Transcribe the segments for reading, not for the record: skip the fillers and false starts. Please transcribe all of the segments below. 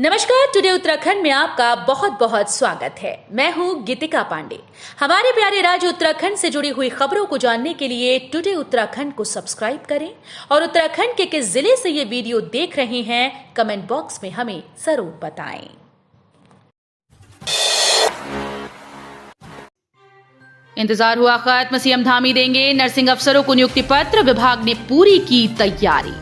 नमस्कार। टुडे उत्तराखंड में आपका बहुत बहुत स्वागत है। मैं हूं गीतिका पांडे। हमारे प्यारे राज्य उत्तराखंड से जुड़ी हुई खबरों को जानने के लिए टुडे उत्तराखंड को सब्सक्राइब करें और उत्तराखंड के किस जिले से ये वीडियो देख रहे हैं कमेंट बॉक्स में हमें जरूर बताएं। इंतजार हुआ खत्म, सीएम धामी देंगे नर्सिंग अफसरों को नियुक्ति पत्र, विभाग ने पूरी की तैयारी।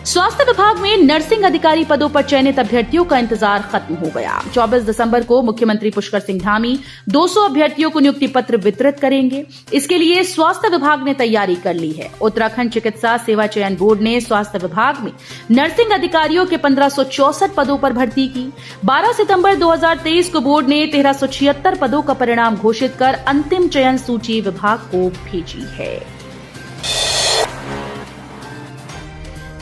स्वास्थ्य विभाग में नर्सिंग अधिकारी पदों पर चयनित अभ्यर्थियों का इंतजार खत्म हो गया। 24 दिसंबर को मुख्यमंत्री पुष्कर सिंह धामी 200 अभ्यर्थियों को नियुक्ति पत्र वितरित करेंगे। इसके लिए स्वास्थ्य विभाग ने तैयारी कर ली है। उत्तराखंड चिकित्सा सेवा चयन बोर्ड ने स्वास्थ्य विभाग में नर्सिंग अधिकारियों के 1564 पदों पर भर्ती की। 12 सितंबर 2023 को बोर्ड ने 1376 पदों का परिणाम घोषित कर अंतिम चयन सूची विभाग को भेजी है।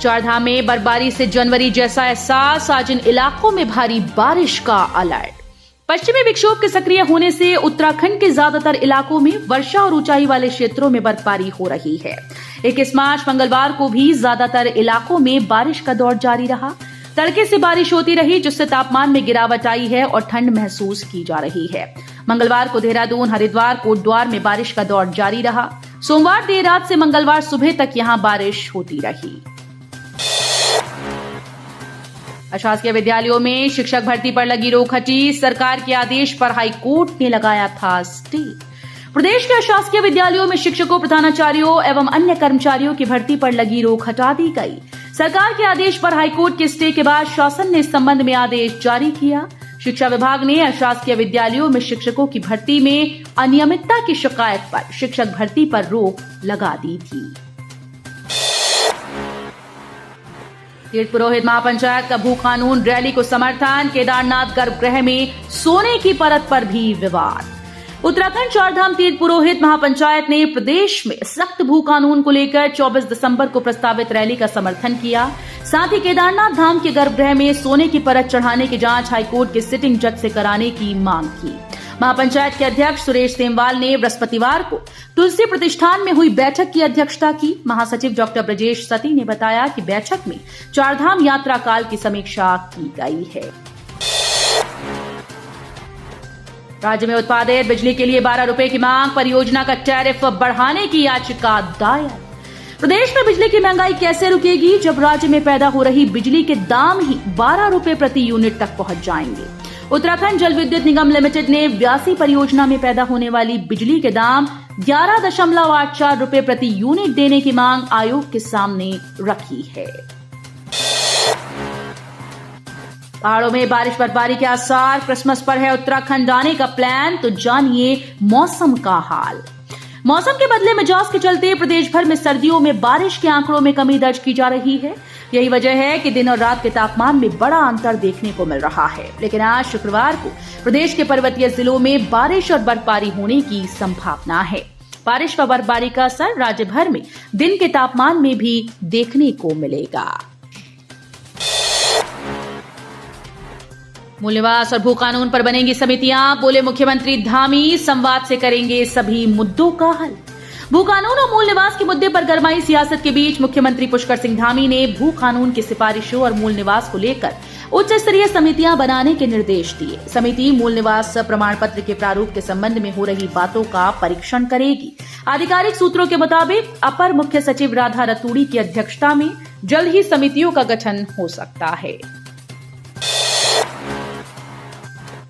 चारधाम में बर्फबारी से जनवरी जैसा एहसास, आज इन इलाकों में भारी बारिश का अलर्ट। पश्चिमी विक्षोभ के सक्रिय होने से उत्तराखंड के ज्यादातर इलाकों में वर्षा और ऊंचाई वाले क्षेत्रों में बर्फबारी हो रही है। 21 मार्च मंगलवार को भी ज्यादातर इलाकों में बारिश का दौर जारी रहा। तड़के से बारिश होती रही, जिससे तापमान में गिरावट आई है और ठंड महसूस की जा रही है। मंगलवार को देहरादून, हरिद्वार, कोटद्वार में बारिश का दौर जारी रहा। सोमवार देर रात से मंगलवार सुबह तक यहां बारिश होती रही। अशासकीय विद्यालयों में शिक्षक भर्ती पर लगी रोक हटी, सरकार के आदेश पर हाईकोर्ट ने लगाया था स्टे। प्रदेश के अशासकीय विद्यालयों में शिक्षकों, प्रधानाचार्यों एवं अन्य कर्मचारियों की भर्ती पर लगी रोक हटा दी गई। सरकार के आदेश पर हाईकोर्ट के स्टे के बाद शासन ने इस संबंध में आदेश जारी किया। शिक्षा विभाग ने अशासकीय विद्यालयों में शिक्षकों की भर्ती में अनियमितता की शिकायत पर शिक्षक भर्ती पर रोक लगा दी थी। तीर्थ पुरोहित महापंचायत का भू कानून रैली को समर्थन, केदारनाथ गर्भगृह में सोने की परत पर भी विवाद। उत्तराखंड चारधाम तीर्थ पुरोहित महापंचायत ने प्रदेश में सख्त भू कानून को लेकर 24 दिसंबर को प्रस्तावित रैली का समर्थन किया। साथ ही केदारनाथ धाम के गर्भगृह में सोने की परत चढ़ाने की जांच हाईकोर्ट के सिटिंग जज से कराने की मांग की। महापंचायत के अध्यक्ष सुरेश सेमवाल ने बृहस्पतिवार को तुलसी प्रतिष्ठान में हुई बैठक की अध्यक्षता की। महासचिव डॉक्टर ब्रजेश सती ने बताया कि बैठक में चारधाम यात्रा काल की समीक्षा की गई है। राज्य में उत्पादित बिजली के लिए 12 रुपए की मांग, परियोजना का टैरिफ बढ़ाने की याचिका दायर। प्रदेश में बिजली की महंगाई कैसे रुकेगी, जब राज्य में पैदा हो रही बिजली के दाम ही 12 रुपए प्रति यूनिट तक पहुंच जाएंगे। उत्तराखंड जल विद्युत निगम लिमिटेड ने व्यासी परियोजना में पैदा होने वाली बिजली के दाम 11.84 रुपए प्रति यूनिट देने की मांग आयोग के सामने रखी है। पहाड़ों में बारिश बर्फबारी के आसार, क्रिसमस पर है उत्तराखंड आने का प्लान, तो जानिए मौसम का हाल। मौसम के बदले मिजाज के चलते प्रदेश भर में सर्दियों में बारिश के आंकड़ों में कमी दर्ज की जा रही है। यही वजह है कि दिन और रात के तापमान में बड़ा अंतर देखने को मिल रहा है। लेकिन आज शुक्रवार को प्रदेश के पर्वतीय जिलों में बारिश और बर्फबारी होने की संभावना है। बारिश व बर्फबारी का असर राज्य भर में दिन के तापमान में भी देखने को मिलेगा। मूल निवास और भू कानून पर बनेंगी समितियां, बोले मुख्यमंत्री धामी, संवाद से करेंगे सभी मुद्दों का हल। भू कानून और मूल निवास के मुद्दे पर गरमाई सियासत के बीच मुख्यमंत्री पुष्कर सिंह धामी ने भू कानून की सिफारिशों और मूल निवास को लेकर उच्च स्तरीय समितियां बनाने के निर्देश दिए। समिति मूल निवास प्रमाण पत्र के प्रारूप के संबंध में हो रही बातों का परीक्षण करेगी। आधिकारिक सूत्रों के मुताबिक अपर मुख्य सचिव राधा रतूड़ी की अध्यक्षता में जल्द ही समितियों का गठन हो सकता है।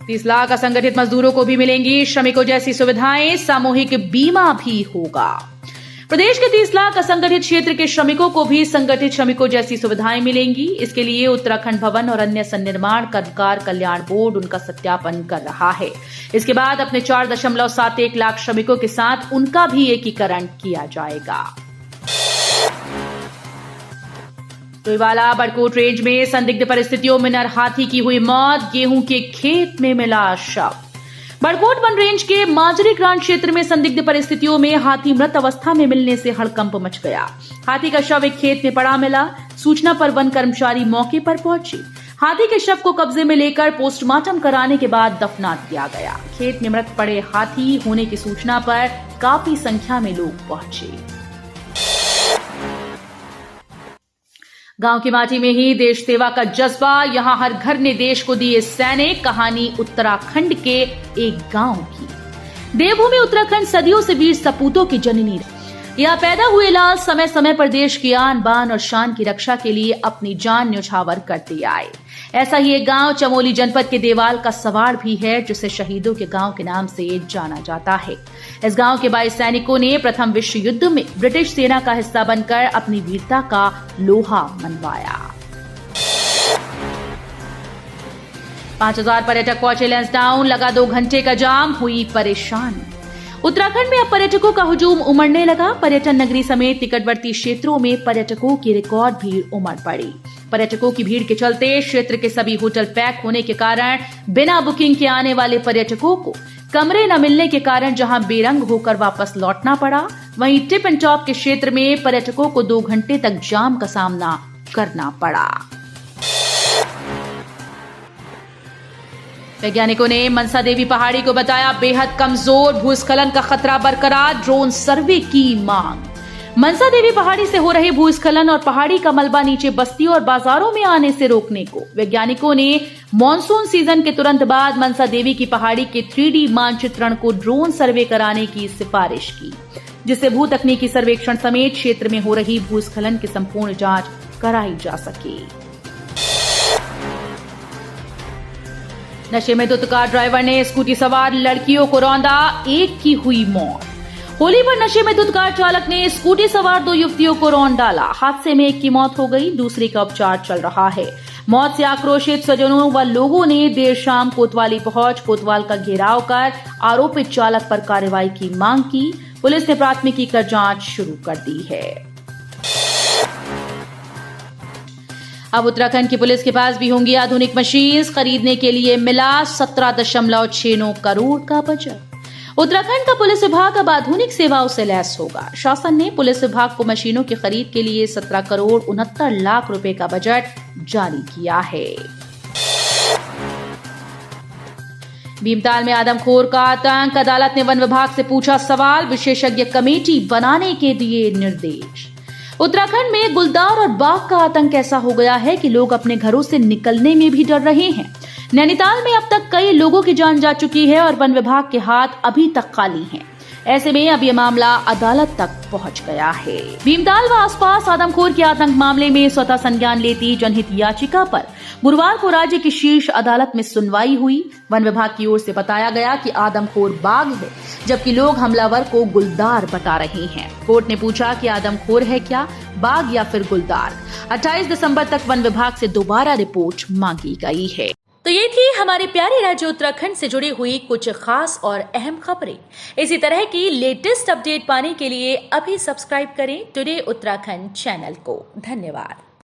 30 लाख असंगठित मजदूरों को भी मिलेंगी श्रमिकों जैसी सुविधाएं, सामूहिक बीमा भी होगा। प्रदेश के 30 लाख असंगठित क्षेत्र के श्रमिकों को भी संगठित श्रमिकों जैसी सुविधाएं मिलेंगी। इसके लिए उत्तराखंड भवन और अन्य सन्निर्माण कर्मकार कल्याण बोर्ड उनका सत्यापन कर रहा है। इसके बाद अपने 4.71 लाख श्रमिकों के साथ उनका भी एकीकरण किया जाएगा। डोईवाला बड़कोट रेंज में संदिग्ध परिस्थितियों में नर हाथी की हुई मौत, गेहूं के खेत में मिला शव। बड़कोट वन रेंज के माजरी ग्रांट क्षेत्र में संदिग्ध परिस्थितियों में हाथी मृत अवस्था में मिलने से हड़कंप मच गया। हाथी का शव एक खेत में पड़ा मिला। सूचना पर वन कर्मचारी मौके पर पहुंचे। हाथी के शव को कब्जे में लेकर पोस्टमार्टम कराने के बाद दफना दिया गया। खेत में मृत पड़े हाथी होने की सूचना पर काफी संख्या में लोग पहुंचे। गांव की माटी में ही देश सेवा का जज्बा, यहाँ हर घर ने देश को दिए सैनिक। कहानी उत्तराखंड के एक गांव की। देवभूमि उत्तराखंड सदियों से वीर सपूतों की जननी। यहाँ पैदा हुए लाल समय समय पर देश की आन बान और शान की रक्षा के लिए अपनी जान न्यौछावर करते आए। ऐसा ही एक गांव चमोली जनपद के देवाल का सवाड़ भी है, जिसे शहीदों के गांव के नाम से जाना जाता है। इस गांव के 22 सैनिकों ने प्रथम विश्व युद्ध में ब्रिटिश सेना का हिस्सा बनकर अपनी वीरता का लोहा मनवाया। 5000 पर्यटक पहुंचे लैंसडाउन, लगा 2 घंटे का जाम, हुई परेशानी। उत्तराखंड में अब पर्यटकों का हुजूम उमड़ने लगा। पर्यटन नगरी समेत निकटवर्ती क्षेत्रों में पर्यटकों की रिकॉर्ड भीड़ उमड़ पड़ी। पर्यटकों की भीड़ के चलते क्षेत्र के सभी होटल पैक होने के कारण बिना बुकिंग के आने वाले पर्यटकों को कमरे न मिलने के कारण जहां बेरंग होकर वापस लौटना पड़ा, वहीं टिप एंड टॉप के क्षेत्र में पर्यटकों को 2 घंटे तक जाम का सामना करना पड़ा। वैज्ञानिकों ने मनसा देवी पहाड़ी को बताया बेहद कमजोर, भूस्खलन का खतरा बरकरार, ड्रोन सर्वे की मांग। मनसा देवी पहाड़ी से हो रहे भूस्खलन और पहाड़ी का मलबा नीचे बस्तियों और बाजारों में आने से रोकने को वैज्ञानिकों ने मॉनसून सीजन के तुरंत बाद मनसा देवी की पहाड़ी के 3D मानचित्रण को ड्रोन सर्वे कराने की सिफारिश की, जिससे भू तकनीकी सर्वेक्षण समेत क्षेत्र में हो रही भूस्खलन की संपूर्ण जांच कराई जा सके। नशे में धुत कार ड्राइवर ने स्कूटी सवार लड़कियों को रौंदा, एक की हुई मौत। होली पर नशे में धुत कार चालक ने स्कूटी सवार 2 युवतियों को रौंद डाला। हादसे में एक की मौत हो गई, दूसरी का उपचार चल रहा है। मौत से आक्रोशित स्वजनों व लोगों ने देर शाम कोतवाली पहुंच कोतवाल का घेराव कर आरोपित चालक पर कार्रवाई की मांग की। पुलिस ने प्राथमिकी कर जांच शुरू कर दी है। अब उत्तराखंड की पुलिस के पास भी होंगी आधुनिक मशीन्स, खरीदने के लिए मिला 17.69 करोड़ का बजट। उत्तराखंड का पुलिस विभाग अब आधुनिक सेवाओं से लैस होगा। शासन ने पुलिस विभाग को मशीनों की खरीद के लिए 17 करोड़ 69 लाख रुपए का बजट जारी किया है। भीमताल में आदमखोर का आतंक, अदालत ने वन विभाग से पूछा सवाल, विशेषज्ञ कमेटी बनाने के दिए निर्देश। उत्तराखंड में गुलदार और बाघ का आतंक ऐसा हो गया है कि लोग अपने घरों से निकलने में भी डर रहे हैं। नैनीताल में अब तक कई लोगों की जान जा चुकी है और वन विभाग के हाथ अभी तक खाली हैं। ऐसे में अब ये मामला अदालत तक पहुंच गया है। भीमताल व आसपास आदमखोर के आतंक मामले में स्वतः संज्ञान लेती जनहित याचिका पर गुरुवार को राज्य की शीर्ष अदालत में सुनवाई हुई। वन विभाग की ओर से बताया गया कि आदमखोर बाघ है, जबकि लोग हमलावर को गुलदार बता रहे हैं। कोर्ट ने पूछा कि आदमखोर है क्या, बाघ या फिर गुलदार। 28 दिसंबर तक वन विभाग से दोबारा रिपोर्ट मांगी गई है। तो ये थी हमारे प्यारे राज्य उत्तराखंड से जुड़ी हुई कुछ खास और अहम खबरें। इसी तरह की लेटेस्ट अपडेट पाने के लिए अभी सब्सक्राइब करें टुडे उत्तराखंड चैनल को। धन्यवाद।